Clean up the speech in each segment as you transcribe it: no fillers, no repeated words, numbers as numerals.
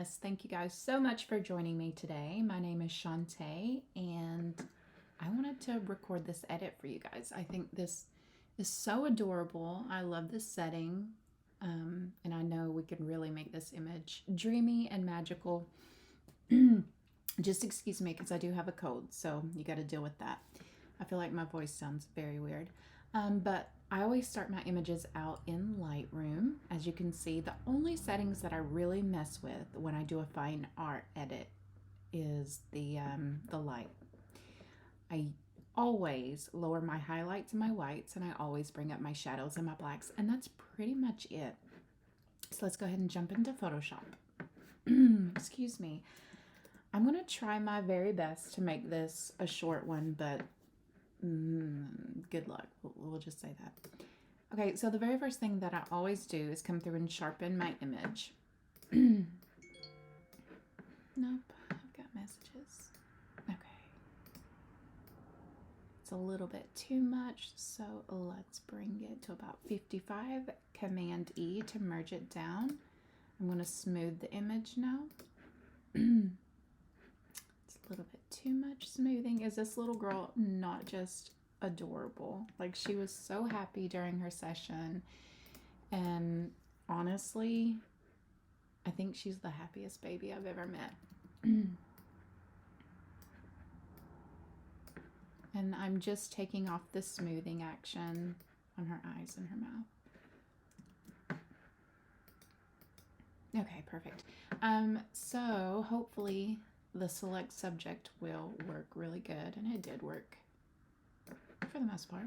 Yes, thank you guys so much for joining me today. My name is Shante, and I wanted to record this edit for you guys. I think this is so adorable. I love this setting, and I know we can really make this image dreamy and magical. Just excuse me because I do have a cold, so you got to deal with that. I feel like my voice sounds very weird. But I always start my images out in Lightroom. As you can see, the only settings that I really mess with when I do a fine art edit is the light. I always lower my highlights and my whites, and I always bring up my shadows and my blacks, and that's pretty much it. So let's go ahead and jump into Photoshop. Excuse me. I'm going to try my very best to make this a short one, but good luck. We'll just say that. Okay, so the very first thing that I always do is come through and sharpen my image. Nope, I've got messages. Okay. It's a little bit too much, so let's bring it to about 55. Command E to merge it down. I'm going to smooth the image now. It's a little bit too much smoothing. Is this little girl not just adorable? Like, she was so happy during her session, and honestly, I think she's the happiest baby I've ever met. And I'm just taking off the smoothing action on her eyes and her mouth. Okay, perfect. So hopefully the select subject will work really good, and it did work for the most part.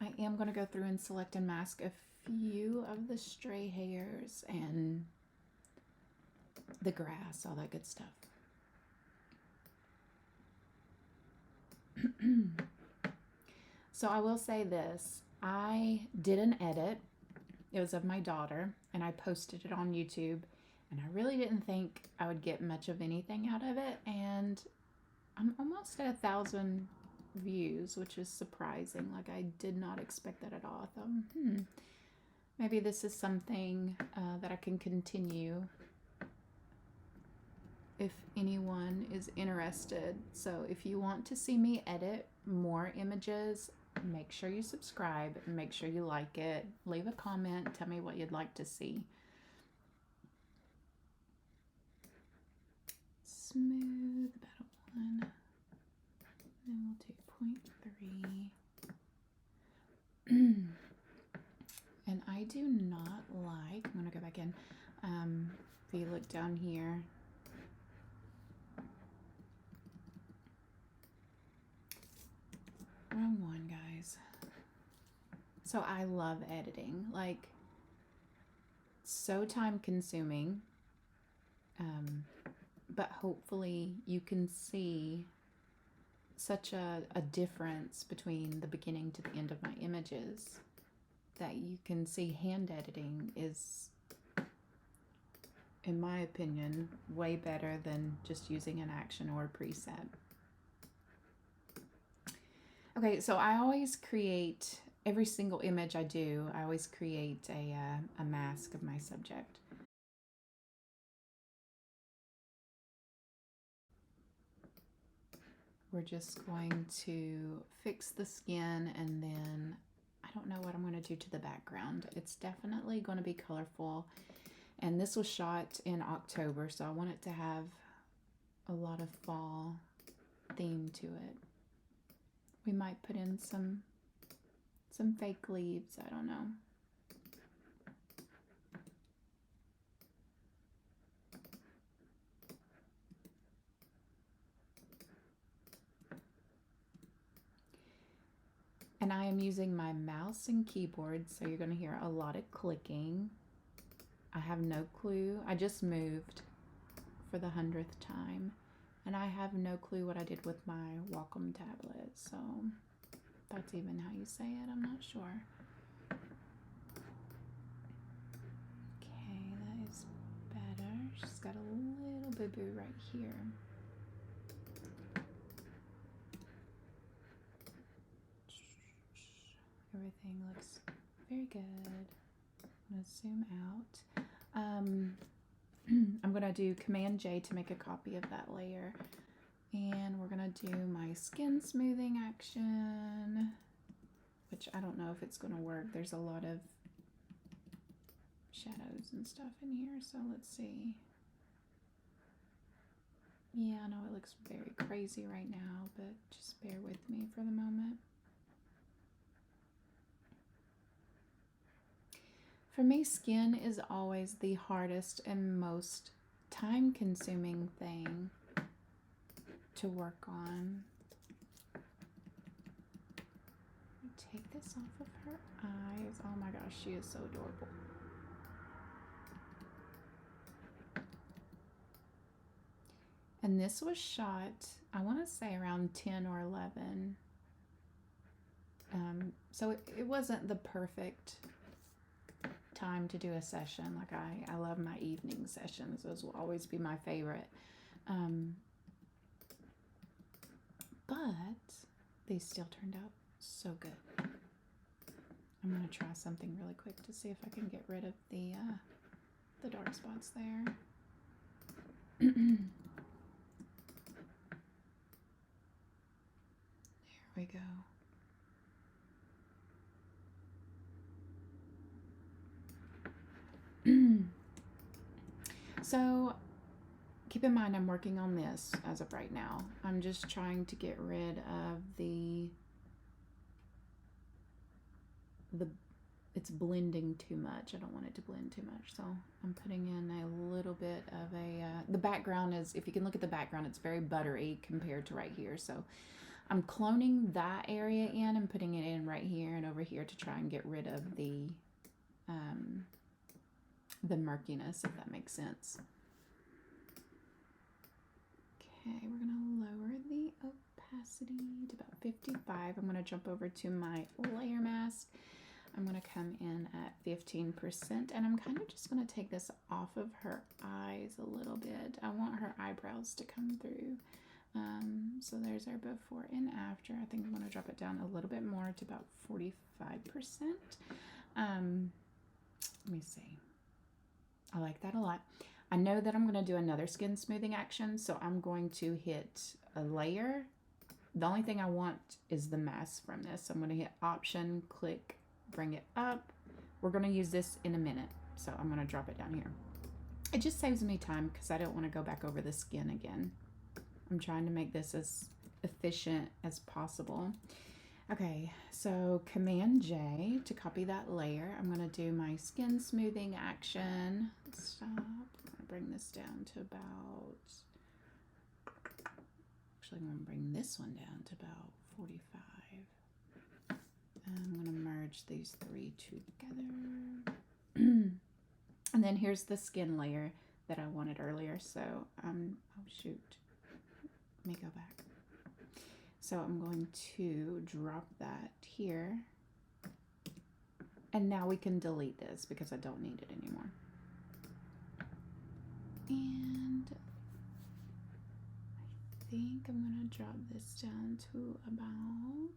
I am going to go through and select and mask a few of the stray hairs and the grass, all that good stuff. So I will say this, I did an edit. It was of my daughter, and I posted it on YouTube, and I really didn't think I would get much of anything out of it, and I'm almost at 1,000 views, which is surprising. Like, I did not expect that at all. I thought, maybe this is something that I can continue if anyone is interested. So if you want to see me edit more images, make sure you subscribe and make sure you like it. Leave a comment. Tell me what you'd like to see. Smooth about 1. Then we'll do 0.3. And I do not like, I'm going to go back in. If you look down here, wrong one, guys. So I love editing, like, so time consuming, but hopefully you can see such a difference between the beginning to the end of my images that you can see hand editing is, in my opinion, way better than just using an action or a preset. Okay, so I always create, every single image I do, I always create a mask of my subject. We're just going to fix the skin, and then I don't know what I'm going to do to the background. It's definitely going to be colorful, and this was shot in October, so I want it to have a lot of fall theme to it. We might put in some fake leaves, I don't know. And I am using my mouse and keyboard, so you're going to hear a lot of clicking. I have no clue. I just moved for the 100th time, and I have no clue what I did with my Wacom tablet, so that's even how you say it, I'm not sure. Okay, that is better. She's got a little boo-boo right here. Everything looks very good. I'm I'm going to zoom out. I'm going to do Command J to make a copy of that layer. And we're going to do my skin smoothing action, which I don't know if it's going to work. There's a lot of shadows and stuff in here, so let's see. Yeah, I know it looks very crazy right now, but just bear with me for the moment. For me, skin is always the hardest and most time-consuming thing to work on. Take this off of her eyes. Oh my gosh, she is so adorable. And this was shot, I want to say around 10 or 11. So it wasn't the perfect time to do a session. Like I love my evening sessions. Those will always be my favorite. But they still turned out so good. I'm going to try something really quick to see if I can get rid of the dark spots there. There we go. So keep in mind I'm working on this as of right now. I'm just trying to get rid of it's blending too much. I don't want it to blend too much, so I'm putting in a little bit of the background is, if you can look at the background, it's very buttery compared to right here, so I'm cloning that area in and putting it in right here and over here to try and get rid of the murkiness, if that makes sense. Okay, we're gonna lower the opacity to about 55. I'm gonna jump over to my layer mask. I'm gonna come in at 15%, and I'm kind of just gonna take this off of her eyes a little bit. I want her eyebrows to come through. So there's our before and after. I think I'm gonna drop it down a little bit more to about 45%. Let me see. I like that a lot. I know that I'm going to do another skin smoothing action, so I'm going to hit a layer. The only thing I want is the mask from this. So I'm going to hit Option, click, bring it up. We're going to use this in a minute, so I'm going to drop it down here. It just saves me time because I don't want to go back over the skin again. I'm trying to make this as efficient as possible. Okay, so Command J to copy that layer. I'm going to do my skin smoothing action. Stop. I'm going to bring this down to about, actually I'm going to bring this one down to about 45. And I'm going to merge these three together. And then here's the skin layer that I wanted earlier. So, oh shoot, let me go back. So I'm going to drop that here. And now we can delete this because I don't need it anymore. And I think I'm going to drop this down to about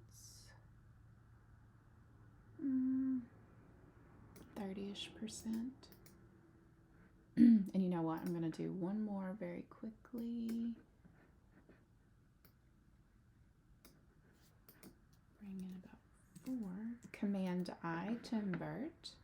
30-ish%. And you know what? I'm going to do one more very quickly. Bring in about 4. Command I to invert.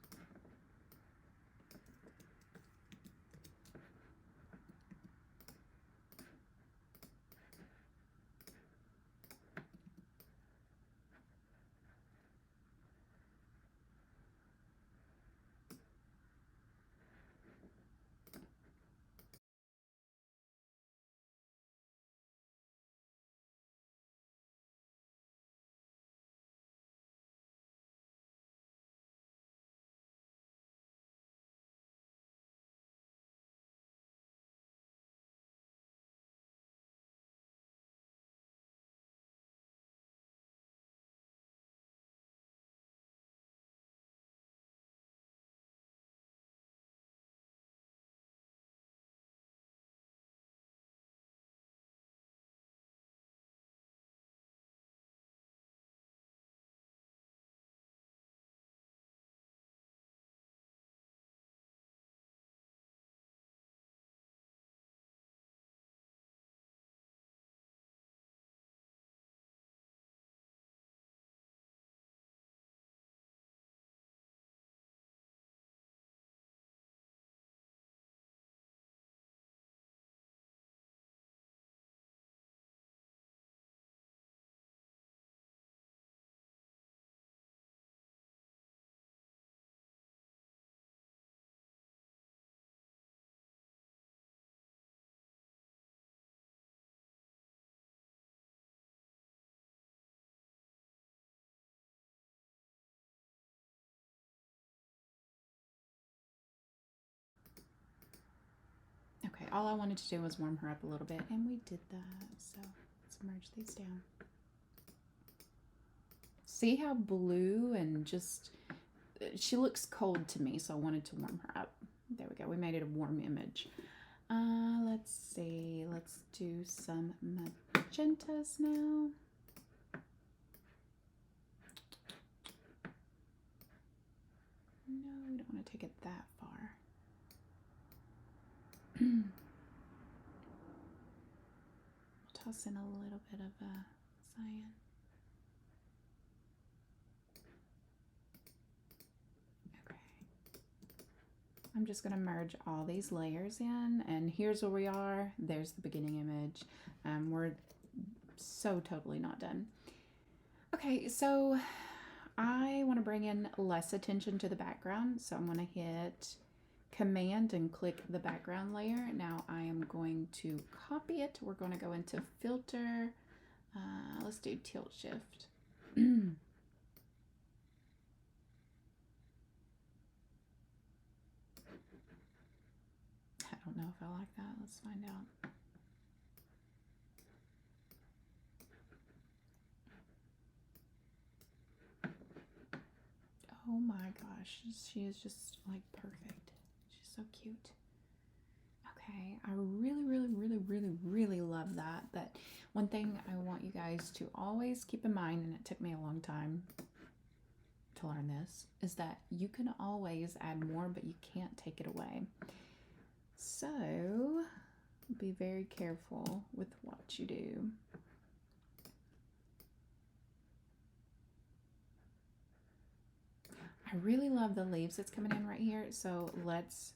all I wanted to do was warm her up a little bit, and we did that. So let's merge these down. See how blue and just, she looks cold to me, so I wanted to warm her up. There we go. We made it a warm image. Let's see. Let's do some magentas now. No, we don't want to take it that far. We'll toss in a little bit of cyan. Okay. I'm just going to merge all these layers in, and here's where we are. There's the beginning image. We're so totally not done. Okay, so I want to bring in less attention to the background, so I'm going to hit Command and click the background layer. Now I am going to copy it. We're going to go into Filter. Let's do Tilt Shift. I don't know if I like that. Let's find out. Oh my gosh, she is just like perfect. She's so cute. Okay, I really love that. But one thing I want you guys to always keep in mind, and it took me a long time to learn this, is that you can always add more, but you can't take it away. So be very careful with what you do. I really love the leaves that's coming in right here, so let's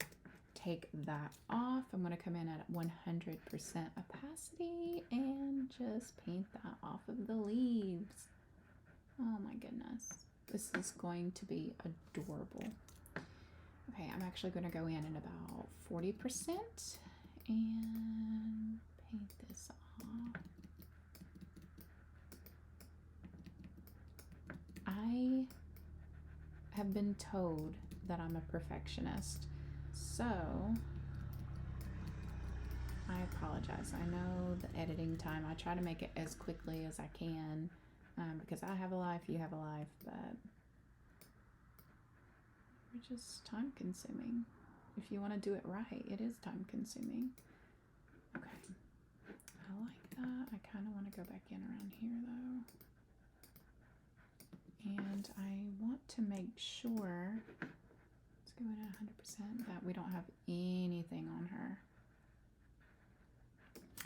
take that off. I'm going to come in at 100% opacity and just paint that off of the leaves. Oh my goodness. This is going to be adorable. Okay, I'm actually going to go in at about 40% and paint this off. I have been told that I'm a perfectionist, so I apologize. I know the editing time, I try to make it as quickly as I can because I have a life, you have a life, but we're just time consuming. If you want to do it right, it is time consuming. Okay, I like that. I kind of want to go back in around here though. And I want to make sure, let's go in at 100%, that we don't have anything on her.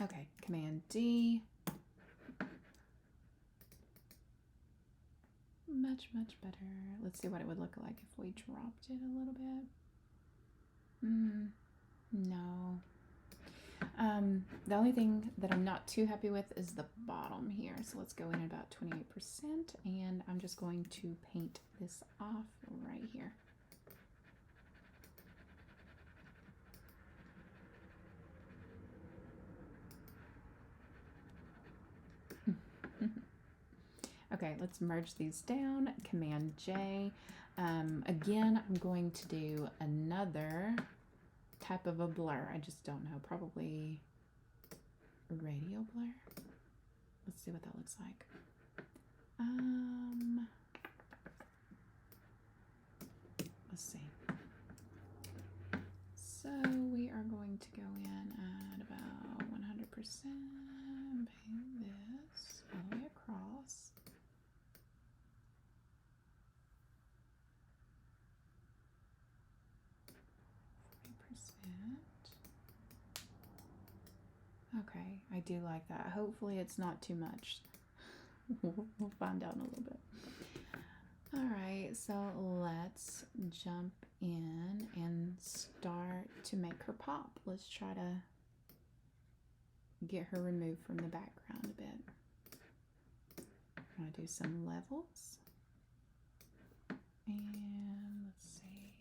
Okay, Command D. Much better. Let's see what it would look like if we dropped it a little bit. No. The only thing that I'm not too happy with is the bottom here. So let's go in at about 28%, and I'm just going to paint this off right here. Okay, let's merge these down. Command J. Again, I'm going to do another type of a blur. I just don't know, probably a radial blur. Let's see what that looks like. Let's see. So we are going to go in at about 100%, paint this all the way across. Okay, I do like that. Hopefully it's not too much. We'll find out in a little bit. All right, so let's jump in and start to make her pop. Let's try to get her removed from the background a bit. I'm gonna do some levels. And let's see.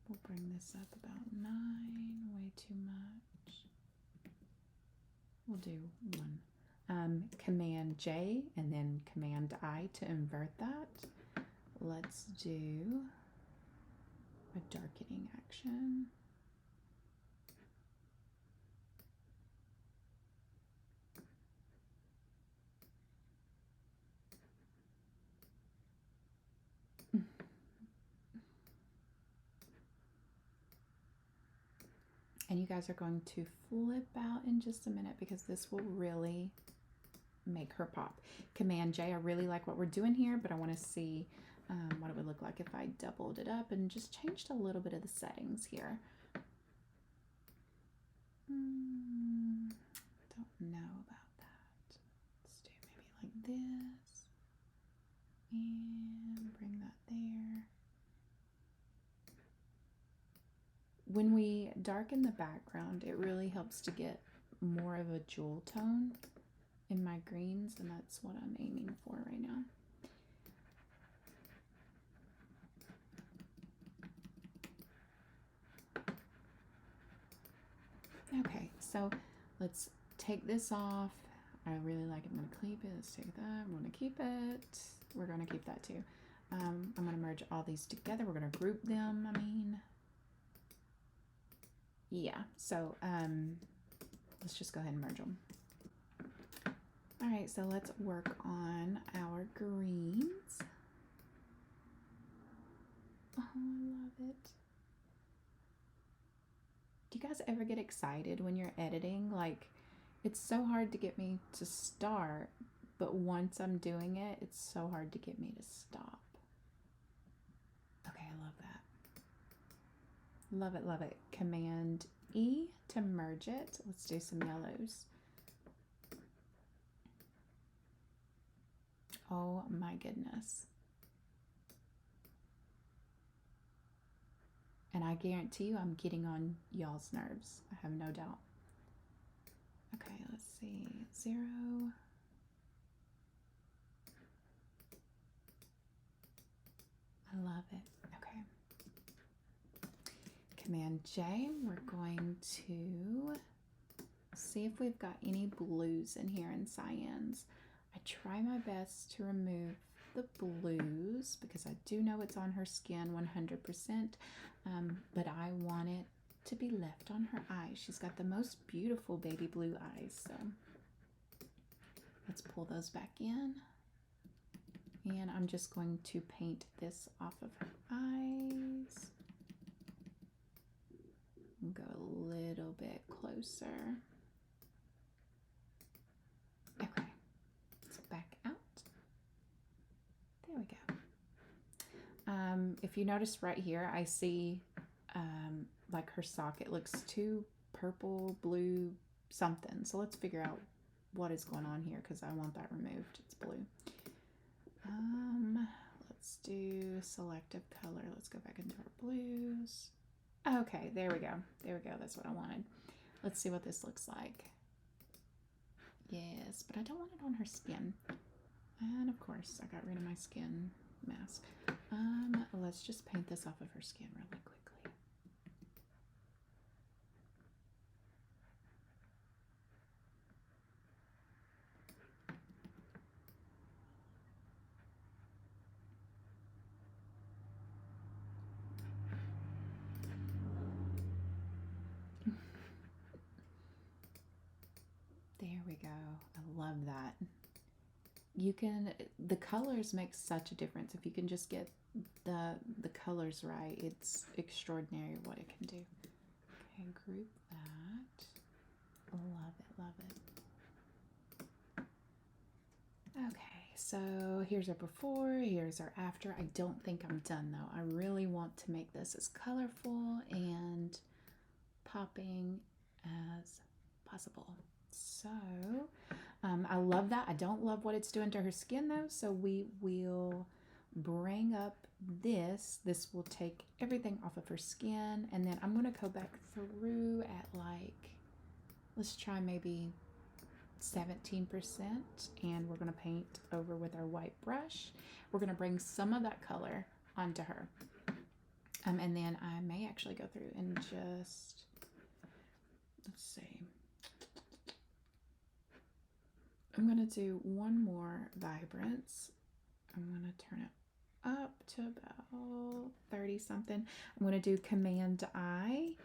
We'll bring this up about 9, way too much. We'll do 1. Command J and then Command I to invert that. Let's do a darkening action. And you guys are going to flip out in just a minute because this will really make her pop. Command J, I really like what we're doing here, but I want to see what it would look like if I doubled it up and just changed a little bit of the settings here. Don't know about that. Let's do maybe like this and bring that there. When we darken the background, it really helps to get more of a jewel tone in my greens, and that's what I'm aiming for right now. Okay, so let's take this off. I really like it. I'm going to keep it. Let's take that. I'm going to keep it. We're going to keep that too. I'm going to merge all these together. We're going to group them, yeah, so let's just go ahead and merge them. All right, so let's work on our greens. Oh, I love it. Do you guys ever get excited when you're editing? Like, it's so hard to get me to start, but once I'm doing it, it's so hard to get me to stop. Okay, I love that. Love it, love it. Command E to merge it. Let's do some yellows. Oh my goodness. And I guarantee you I'm getting on y'all's nerves. I have no doubt. Okay, let's see. 0. I love it. Okay. Command J, we're going to see if we've got any blues in here and cyans. I try my best to remove the blues because I do know it's on her skin 100%, but I want it to be left on her eyes. She's got the most beautiful baby blue eyes, so let's pull those back in. And I'm just going to paint this off of her eyes. Go a little bit closer. Okay, let's back out. There we go. If you notice right here, I see like her socket looks too purple, blue, something. So let's figure out what is going on here because I want that removed. It's blue. Let's do selective color. Let's go back into our blues. Okay, there we go. There we go. That's what I wanted. Let's see what this looks like. Yes, but I don't want it on her skin. And of course, I got rid of my skin mask. Let's just paint this off of her skin really quickly. There we go. I love that. The colors make such a difference. If you can just get the colors right, it's extraordinary what it can do. Okay, group that. Love it, love it. Okay, so here's our before, here's our after. I don't think I'm done though. I really want to make this as colorful and popping as possible. So I love that. I don't love what it's doing to her skin though, so we will bring up this. This will take everything off of her skin, and then I'm going to go back through at like, let's try maybe 17%, and we're going to paint over with our white brush. We're going to bring some of that color onto her. And then I may actually go through and just, let's see. I'm going to do one more vibrance. I'm going to turn it up to about 30 something. I'm going to do Command I,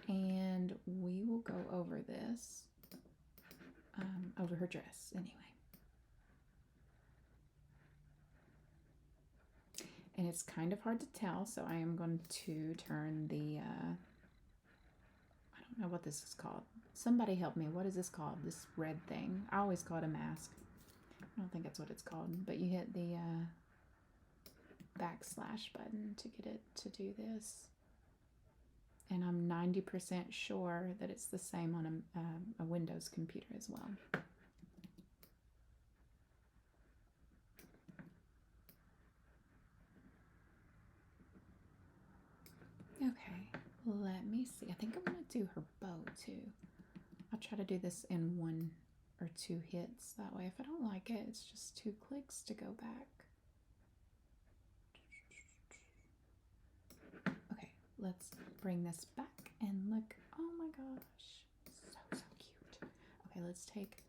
and we will go over this, over her dress anyway. And it's kind of hard to tell, so I am going to turn the, I don't don't know what this is called. Somebody help me. What is this called? This red thing. I always call it a mask. I don't think that's what it's called. But you hit the backslash button to get it to do this. And I'm 90% sure that it's the same on a Windows computer as well. Okay, let me see. I think I'm going to do her bow too. I'll try to do this in 1 or 2 hits. That way, if I don't like it, it's just 2 clicks to go back. Okay, let's bring this back and look. Oh my gosh, so cute. Okay, let's take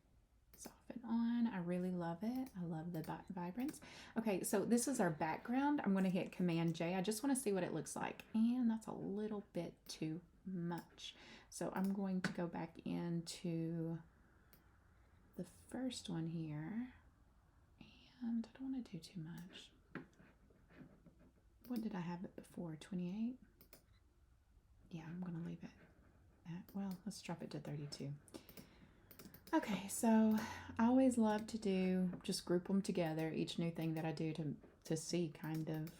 this off and on. I really love it. I love the vibrance. Okay, so this is our background. I'm going to hit Command J. I just want to see what it looks like, and that's a little bit too much. So I'm going to go back into the first one here, and I don't want to do too much. What did I have it before? 28? Yeah, I'm going to leave it at, well, let's drop it to 32. Okay, so I always love to do, just group them together, each new thing that I do to see kind of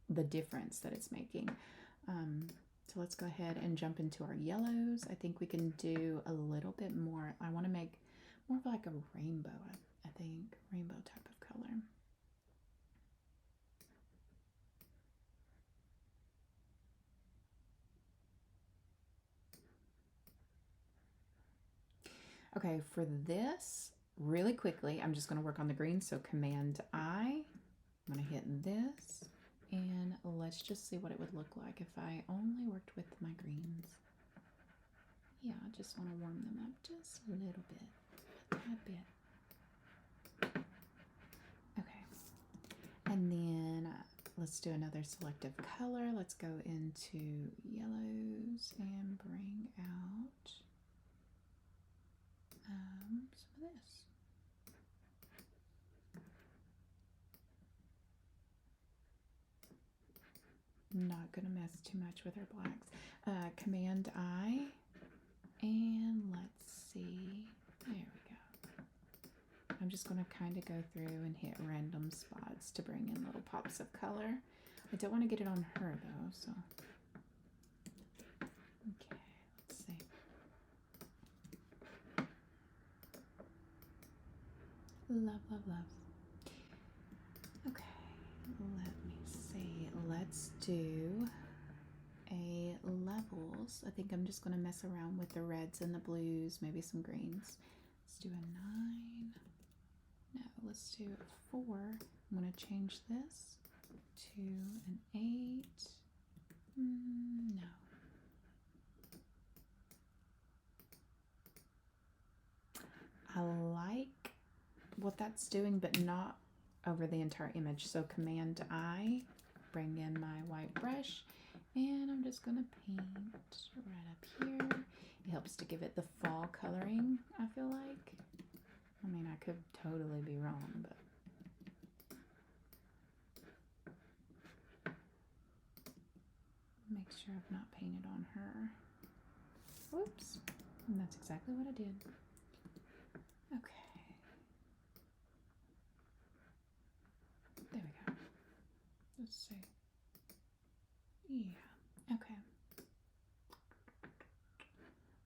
the difference that it's making. So let's go ahead and jump into our yellows. I think we can do a little bit more. I want to make more of like a rainbow, I think, rainbow type of color. Okay, for this, really quickly, I'm just going to work on the green. So Command I, I'm going to hit this, and let's just see what it would look like if I only worked with my greens. Yeah, I just want to warm them up just a little bit, a tad bit. Okay, and then let's do another selective color. Let's go into yellows and bring out some of this. Not gonna mess too much with our blacks. Command I, and let's see. There we go. I'm just gonna kind of go through and hit random spots to bring in little pops of color. I don't want to get it on her though, so. Okay, let's see. Love, love, love. Okay, let me see. Let's do a levels. I think I'm just going to mess around with the reds and the blues, maybe some greens. Let's do a 9. No, let's do a 4. I'm going to change this to an 8. No. I like what that's doing, but not over the entire image. So Command I, bring in my white brush, and I'm just gonna paint right up here. It helps to give it the fall coloring, I feel like. I mean, I could totally be wrong, but make sure I've not painted on her. Whoops, and that's exactly what I did. Okay. There we go. Let's see. Yeah, okay.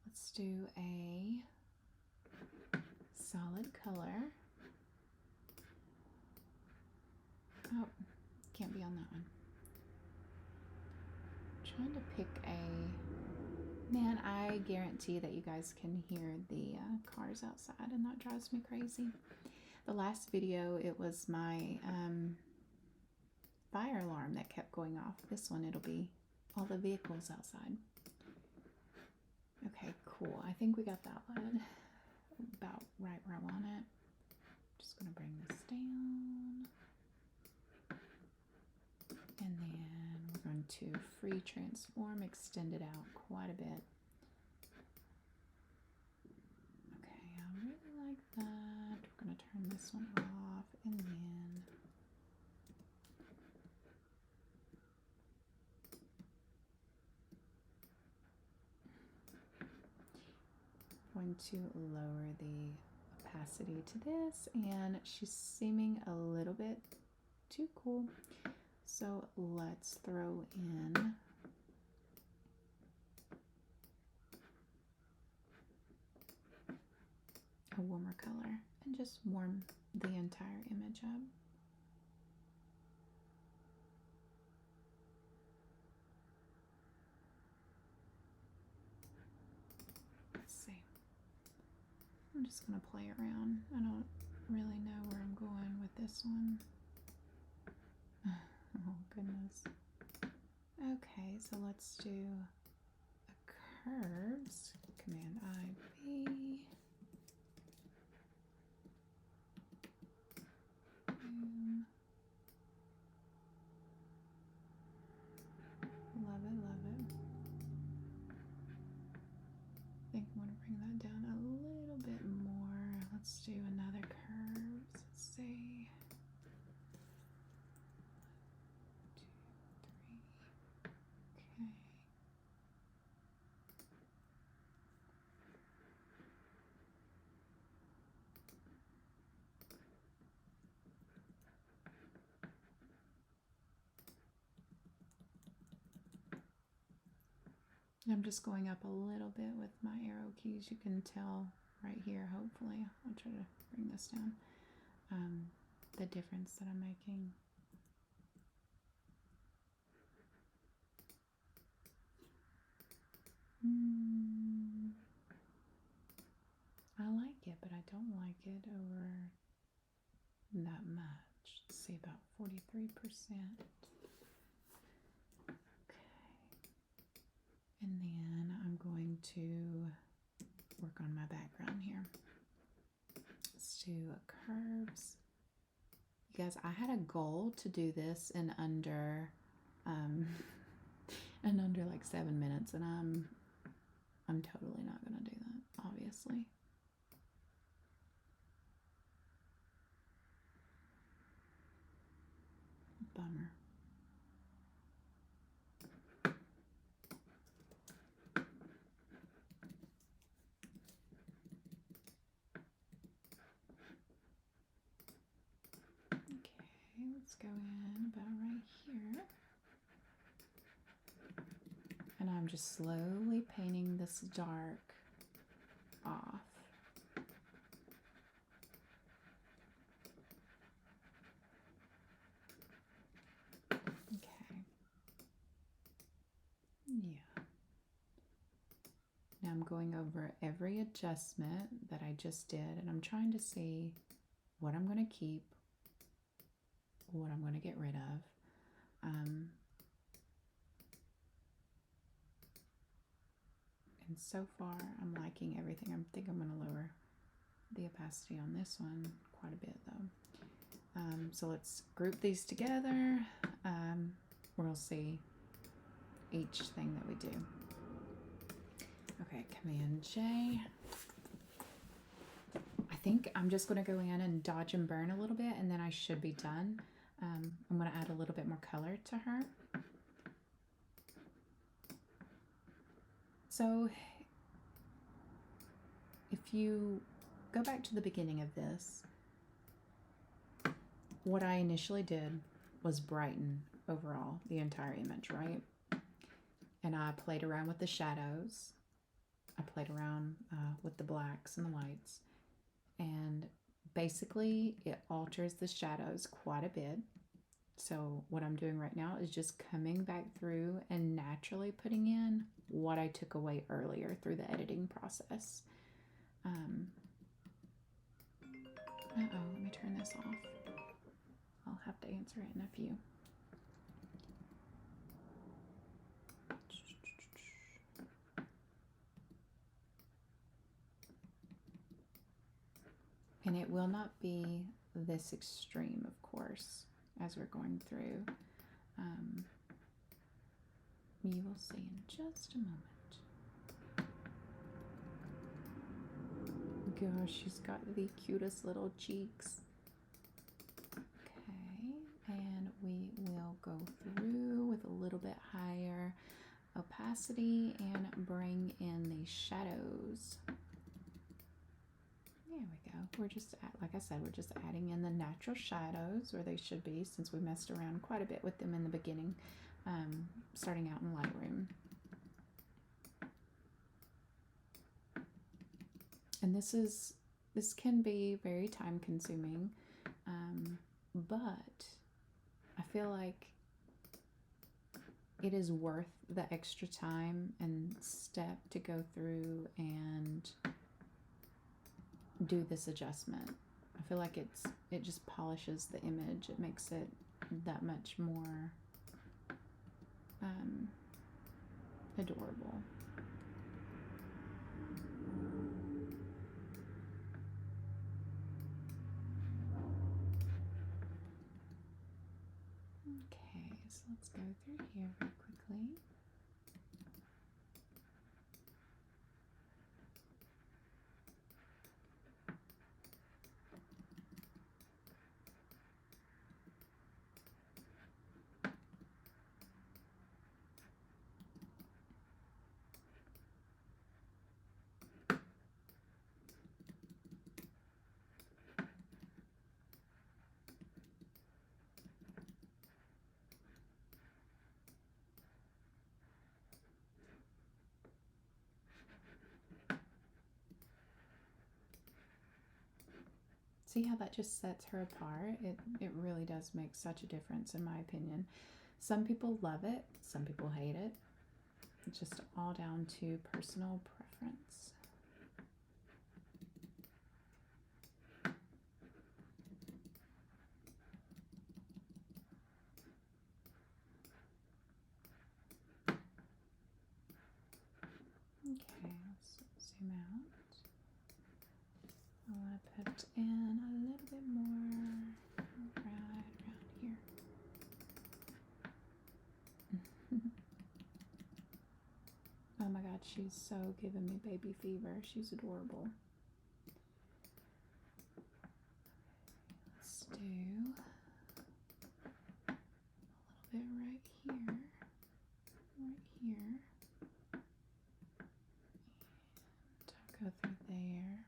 Let's do a solid color. Oh, can't be on that one. I'm trying to pick a... Man, I guarantee that you guys can hear the cars outside, and that drives me crazy. The last video, it was my fire alarm that kept going off. This one, it'll be all the vehicles outside. Okay, cool. I think we got that one about right where I want it. Just gonna bring this down. And then we're going to free transform, extend it out quite a bit. Okay, I really like that. We're gonna turn this one off, and then going to lower the opacity to this, and she's seeming a little bit too cool. So let's throw in a warmer color and just warm the entire image up. Let's see. I'm just going to play around. I don't really know where I'm going with this one. Oh, goodness. Okay, so let's do a curves. Command I, B. Boom. Love it, love it. I think I'm going to bring that down a little bit more. Let's do another curves. Let's see. 1, 2, 3. Okay. I'm just going up a little bit with my arrow keys. You can tell right here, hopefully. I'll try to bring this down. The difference that I'm making. I like it, but I don't like it over that much. Let's see, about 43%. And then I'm going to work on my background here. Let's do curves. You guys, I had a goal to do this in under like 7 minutes, and I'm totally not gonna do that, obviously. Bummer. Let's go in about right here. And I'm just slowly painting this dark off. Okay. Yeah. Now I'm going over every adjustment that I just did, and I'm trying to see what I'm going to keep, what I'm going to get rid of. And so far, I'm liking everything. I think I'm going to lower the opacity on this one quite a bit, though. So let's group these together. We'll see each thing that we do. Okay, Command J. I think I'm just going to go in and dodge and burn a little bit, and then I should be done. I'm going to add a little bit more color to her. So if you go back to the beginning of this, what I initially did was brighten overall the entire image, right? And I played around with the shadows. I played around with the blacks and the whites. And basically it alters the shadows quite a bit. So what I'm doing right now is just coming back through and naturally putting in what I took away earlier through the editing process. Let me turn this off. I'll have to answer it in a few. And it will not be this extreme, of course, as we're going through. You will see in just a moment. Gosh, she's got the cutest little cheeks. Okay, and we will go through with a little bit higher opacity and bring in the shadows. There we go. We're just, like I said, we're just adding in the natural shadows where they should be, since we messed around quite a bit with them in the beginning, starting out in Lightroom. And this can be very time consuming, but I feel like it is worth the extra time and step to go through and do this adjustment. I feel like it just polishes the image. It makes it that much more adorable. Okay, so let's go through here very quickly. See how that just sets her apart? It really does make such a difference, in my opinion. Some people love it, some people hate it. It's just all down to personal preference. Okay, let's zoom out. I want to put in a little bit more right around here. Oh my god, she's so giving me baby fever. She's adorable. Let's do a little bit right here. And go through there.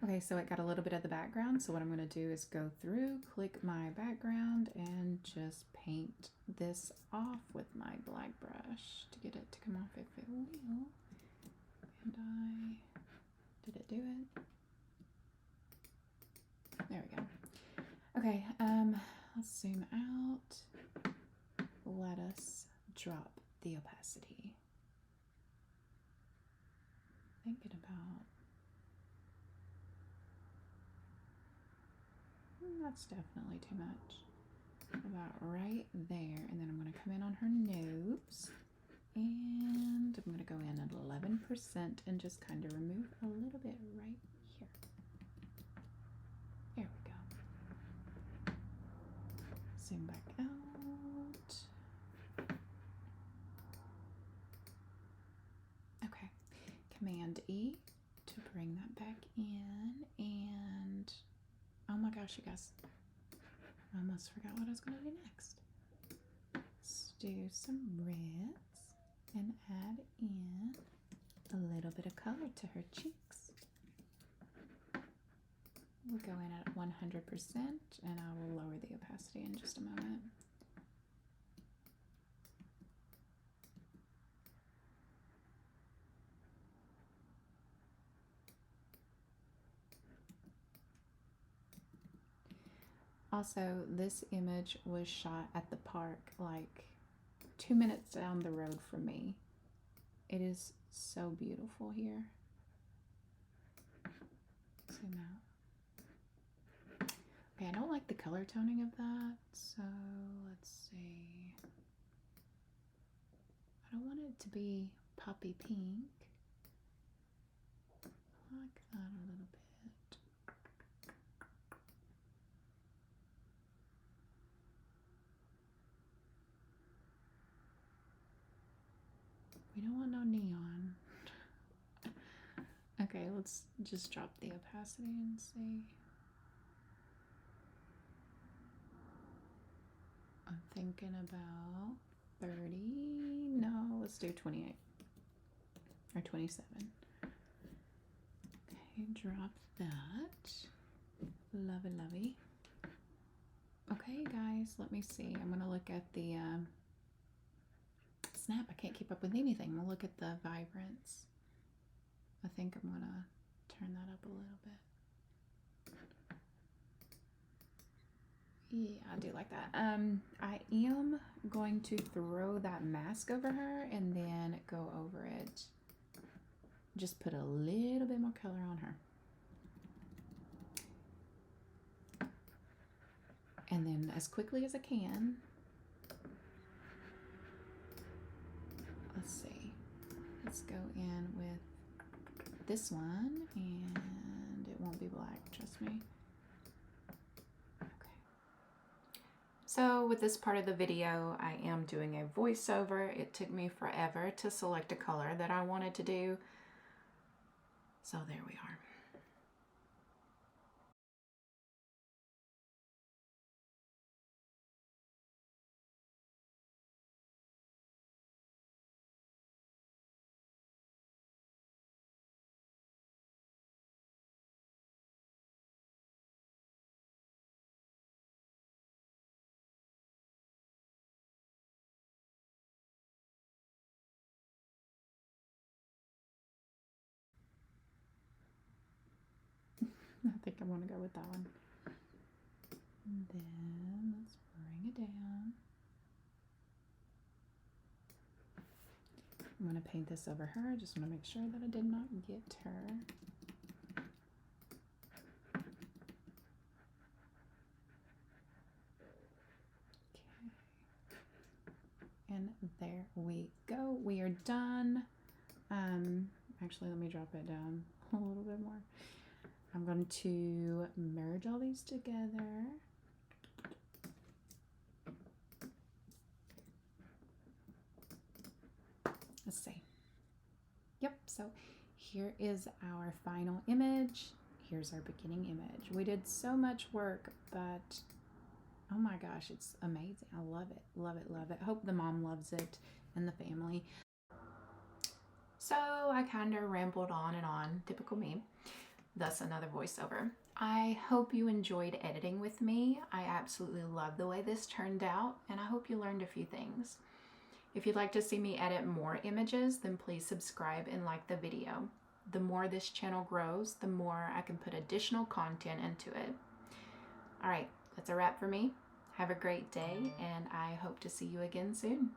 Okay, so it got a little bit of the background, so what I'm going to do is go through, click my background, and just paint this off with my black brush to get it to come off if it will. And did it do it? There we go. Okay, let's zoom out. Let us drop the opacity. Thinking about, that's definitely too much. About right there, and then I'm going to come in on her nose, and I'm going to go in at 11% and just kind of remove a little bit right here. There we go. Zoom back out. Okay, Command E to bring that back in, and oh my gosh, you guys, I almost forgot what I was going to do next. Let's do some reds and add in a little bit of color to her cheeks. We'll go in at 100%, and I will lower the opacity in just a moment. Also, this image was shot at the park like 2 minutes down the road from me. It is so beautiful here. Zoom out. Okay, I don't like the color toning of that, so let's see. I don't want it to be poppy pink. I like that a little bit. We don't want no neon. Okay, let's just drop the opacity and see. I'm thinking about 30. No, let's do 28 or 27. Okay, drop that. Lovey, lovey. Okay, guys, let me see. I'm going to look at the snap. I can't keep up with anything. We'll look at the vibrance. I think I'm going to turn that up a little bit. Yeah, I do like that. I am going to throw that mask over her and then go over it. Just put a little bit more color on her. And then as quickly as I can, let's see. Let's go in with this one, and it won't be black, trust me. So with this part of the video, I am doing a voiceover. It took me forever to select a color that I wanted to do. So there we are. I think I want to go with that one. And then let's bring it down. I'm going to paint this over her. Just want to make sure that I did not get her. Okay. And there we go. We are done. Actually, let me drop it down a little bit more. I'm going to merge all these together. Let's see. Yep, so here is our final image. Here's our beginning image. We did so much work, but oh my gosh, it's amazing. I love it, love it, love it. Hope the mom loves it and the family. So I kind of rambled on and on, typical me. Thus another voiceover. I hope you enjoyed editing with me. I absolutely love the way this turned out, and I hope you learned a few things. If you'd like to see me edit more images, then please subscribe and like the video. The more this channel grows, the more I can put additional content into it. All right, that's a wrap for me. Have a great day, and I hope to see you again soon.